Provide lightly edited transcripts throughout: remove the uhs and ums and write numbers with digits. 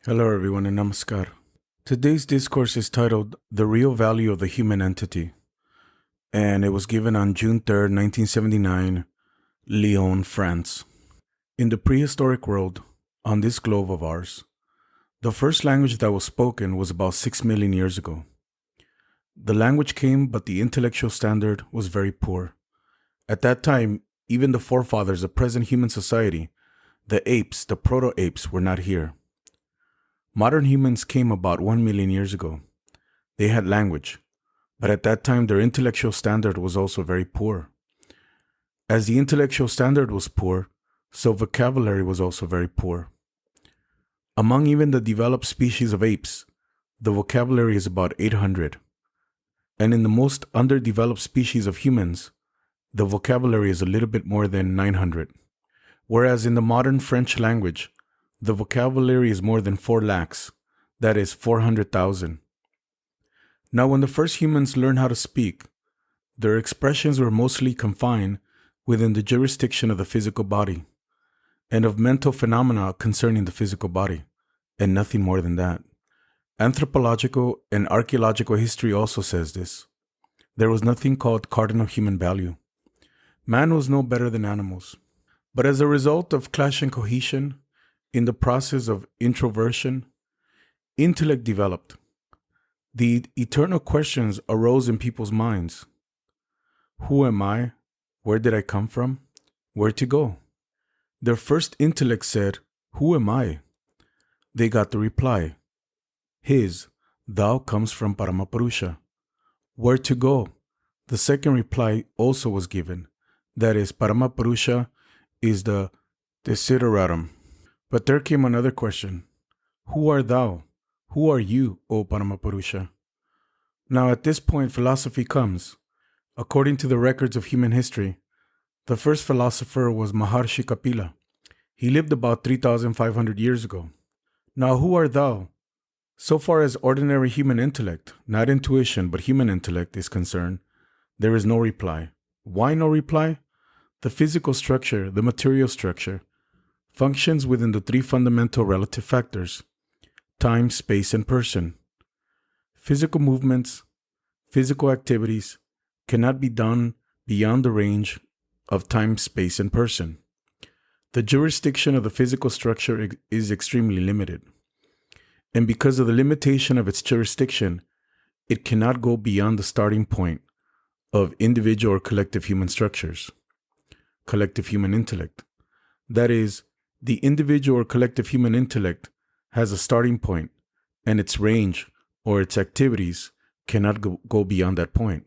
Hello, everyone, and namaskar. Today's discourse is titled The Real Value of the Human Entity, and it was given on June 3rd, 1979, Lyon, France. In the prehistoric world, on this globe of ours, the first language that was spoken was about 6 million years ago. The language came, but the intellectual standard was very poor. At that time, even the forefathers of present human society, the apes, the proto-apes, were not here. Modern humans came about 1 million years ago. They had language, but at that time their intellectual standard was also very poor. As the intellectual standard was poor, so vocabulary was also very poor. Among even the developed species of apes, the vocabulary is about 800. And in the most underdeveloped species of humans, the vocabulary is a little bit more than 900. Whereas in the modern French language, the vocabulary is more than 4 lakhs, that is 400,000. Now, when the first humans learned how to speak, their expressions were mostly confined within the jurisdiction of the physical body and of mental phenomena concerning the physical body, and nothing more than that. Anthropological and archaeological history also says this. There was nothing called cardinal human value. Man was no better than animals. But as a result of clash and cohesion, in the process of introversion, intellect developed. The eternal questions arose in people's minds. Who am I? Where did I come from? Where to go? Their first intellect said, Who am I? They got the reply. Thou comes from Paramapurusha. Where to go? The second reply also was given. That is, Paramapurusha is the desideratum. But there came another question. Who art thou? Who are you, O Paramapurusha? Now at this point philosophy comes. According to the records of human history, the first philosopher was Maharshi Kapila. He lived about 3,500 years ago. Now who art thou? So far as ordinary human intellect, not intuition, but human intellect is concerned, there is no reply. Why no reply? The physical structure, the material structure, functions within the 3 fundamental relative factors: time, space, and person. Physical movements, physical activities cannot be done beyond the range of time, space, and person. The jurisdiction of the physical structure is extremely limited. And because of the limitation of its jurisdiction, it cannot go beyond the starting point of individual or collective human structures, collective human intellect. That is, the individual or collective human intellect has a starting point, and its range or its activities cannot go beyond that point.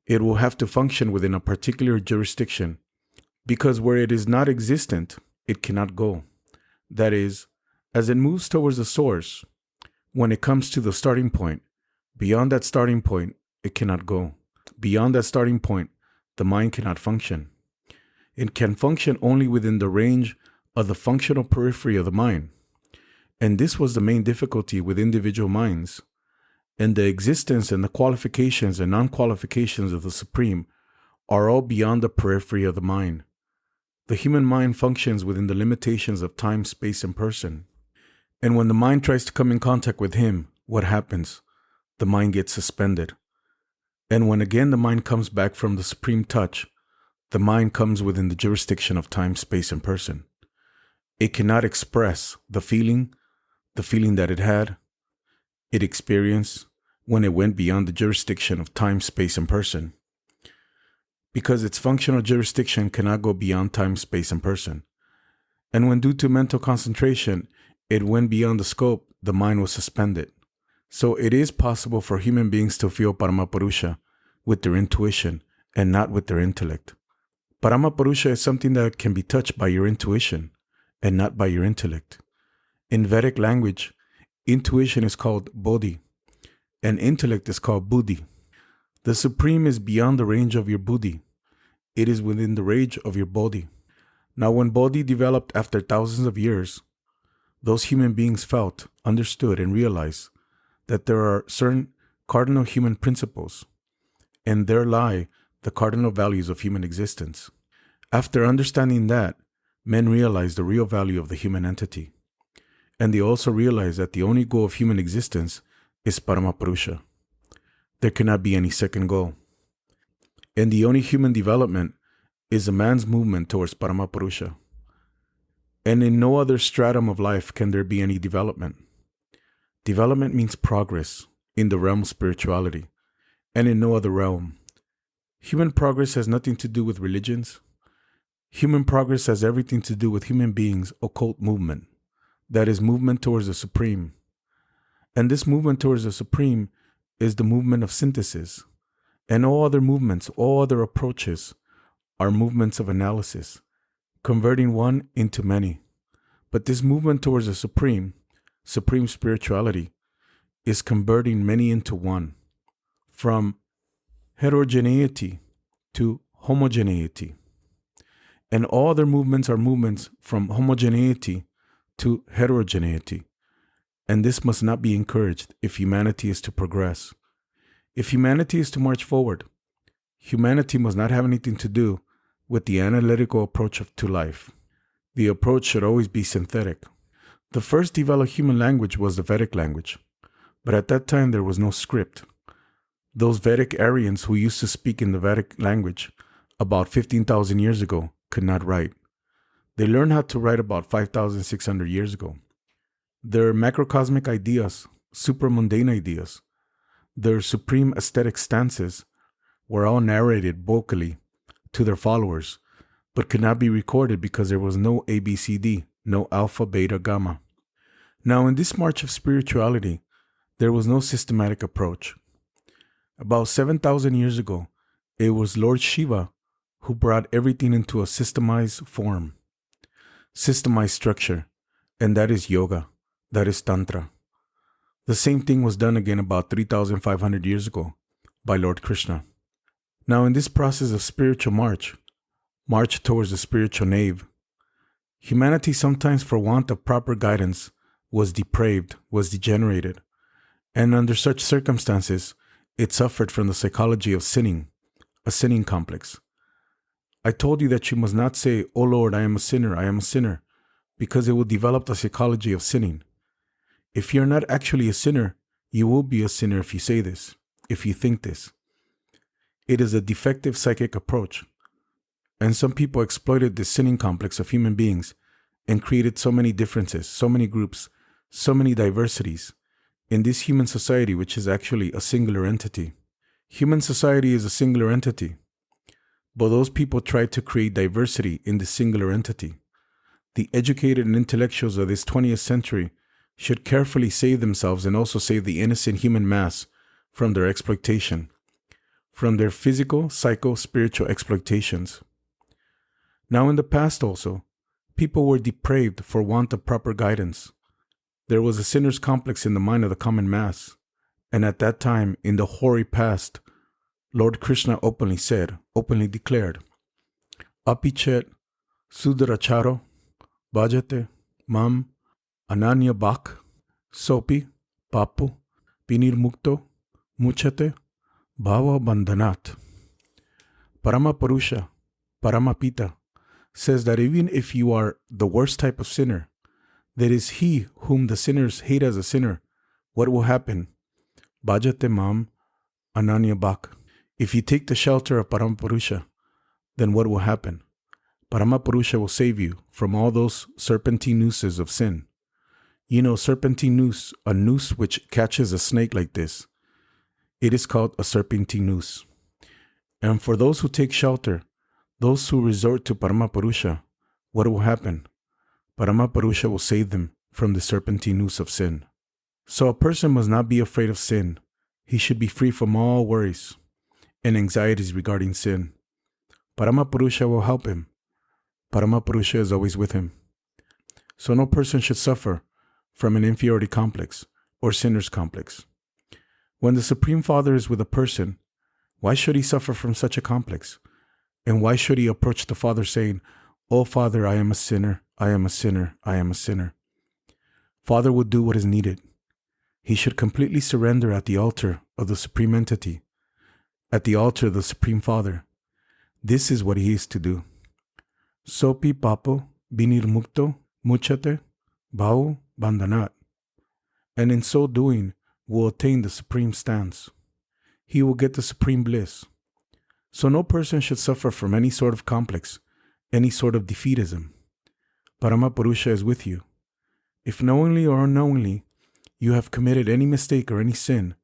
It will have to function within a particular jurisdiction, because where it is not existent, it cannot go. That is, as it moves towards the source, when it comes to the starting point, beyond that starting point, it cannot go. Beyond that starting point, the mind cannot function. It can function only within the range of the functional periphery of the mind. And this was the main difficulty with individual minds. And the existence and the qualifications and non-qualifications of the Supreme are all beyond the periphery of the mind. The human mind functions within the limitations of time, space, and person. And when the mind tries to come in contact with Him, what happens? The mind gets suspended. And when again the mind comes back from the Supreme touch, the mind comes within the jurisdiction of time, space, and person. It cannot express the feeling that it experienced when it went beyond the jurisdiction of time, space, and person. Because its functional jurisdiction cannot go beyond time, space, and person. And when due to mental concentration, it went beyond the scope, the mind was suspended. So it is possible for human beings to feel Paramapurusha with their intuition and not with their intellect. Paramapurusha is something that can be touched by your intuition and not by your intellect. In Vedic language, intuition is called bodhi, and intellect is called buddhi. The Supreme is beyond the range of your buddhi. It is within the range of your bodhi. Now, when bodhi developed after thousands of years, those human beings felt, understood, and realized that there are certain cardinal human principles, and there lie the cardinal values of human existence. After understanding that, men realized the real value of the human entity. And they also realize that the only goal of human existence is Paramapurusha. There cannot be any second goal. And the only human development is a man's movement towards Paramapurusha. And in no other stratum of life can there be any development. Development means progress in the realm of spirituality, and in no other realm. Human progress has nothing to do with religions. Human progress has everything to do with human beings' occult movement. That is movement towards the Supreme. And this movement towards the Supreme is the movement of synthesis. And all other movements, all other approaches are movements of analysis, converting one into many. But this movement towards the Supreme spirituality, is converting many into one, from heterogeneity to homogeneity. And all other movements are movements from homogeneity to heterogeneity. And this must not be encouraged if humanity is to progress. If humanity is to march forward, humanity must not have anything to do with the analytical approach to life. The approach should always be synthetic. The first developed human language was the Vedic language, but at that time there was no script. Those Vedic Aryans who used to speak in the Vedic language about 15,000 years ago could not write. They learned how to write about 5,600 years ago. Their macrocosmic ideas, supramundane ideas, their supreme aesthetic stances were all narrated vocally to their followers, but could not be recorded because there was no ABCD, no alpha, beta, gamma. Now, in this march of spirituality, there was no systematic approach. About 7,000 years ago, it was Lord Shiva who brought everything into a systemized form, systemized structure, and that is yoga, that is Tantra. The same thing was done again about 3,500 years ago by Lord Krishna. Now, in this process of spiritual march towards the spiritual nave, humanity sometimes for want of proper guidance was depraved, was degenerated, and under such circumstances, it suffered from the psychology of sinning, a sinning complex. I told you that you must not say, "Oh Lord, I am a sinner," because it will develop the psychology of sinning. If you're not actually a sinner, you will be a sinner if you say this, if you think this. It is a defective psychic approach. And some people exploited this sinning complex of human beings and created so many differences, so many groups, so many diversities in this human society, which is actually a singular entity. Human society is a singular entity, but those people tried to create diversity in this singular entity. The educated and intellectuals of this 20th century should carefully save themselves and also save the innocent human mass from their exploitation, from their physical, psycho-spiritual exploitations. Now in the past also, people were depraved for want of proper guidance. There was a sinner's complex in the mind of the common mass, and at that time, in the hoary past, Lord Krishna openly declared, Apichet Sudaracharo Bhajate Mam Ananya Bak Sopi Papu Pinirmukto Muchate Bhava Bandhanat. Paramapurusha, Paramapita, says that even if you are the worst type of sinner, that is he whom the sinners hate as a sinner, what will happen? Bhajate Mam Ananya Bak. If you take the shelter of Paramapurusha, then what will happen? Paramapurusha will save you from all those serpentine nooses of sin. You know, serpentine noose, a noose which catches a snake like this. It is called a serpentine noose. And for those who take shelter, those who resort to Paramapurusha, what will happen? Paramapurusha will save them from the serpentine noose of sin. So a person must not be afraid of sin. He should be free from all worries and anxieties regarding sin. Paramapurusha will help him. Paramapurusha is always with him. So no person should suffer from an inferiority complex or sinner's complex. When the Supreme Father is with a person, why should he suffer from such a complex? And why should he approach the Father saying, "Oh Father, I am a sinner, I am a sinner, I am a sinner"? Father would do what is needed. He should completely surrender at the altar of the Supreme Entity, at the altar of the Supreme Father. This is what he is to do. Sopi papo binir mukto muchate bhau Bandhanat, and in so doing will attain the supreme stance. He will get the supreme bliss. So no person should suffer from any sort of complex, any sort of defeatism. Paramapurusha is with you. If knowingly or unknowingly you have committed any mistake or any sin,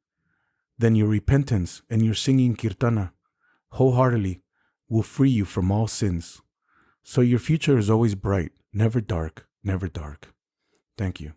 then your repentance and your singing kirtana wholeheartedly will free you from all sins. So your future is always bright, never dark, never dark. Thank you.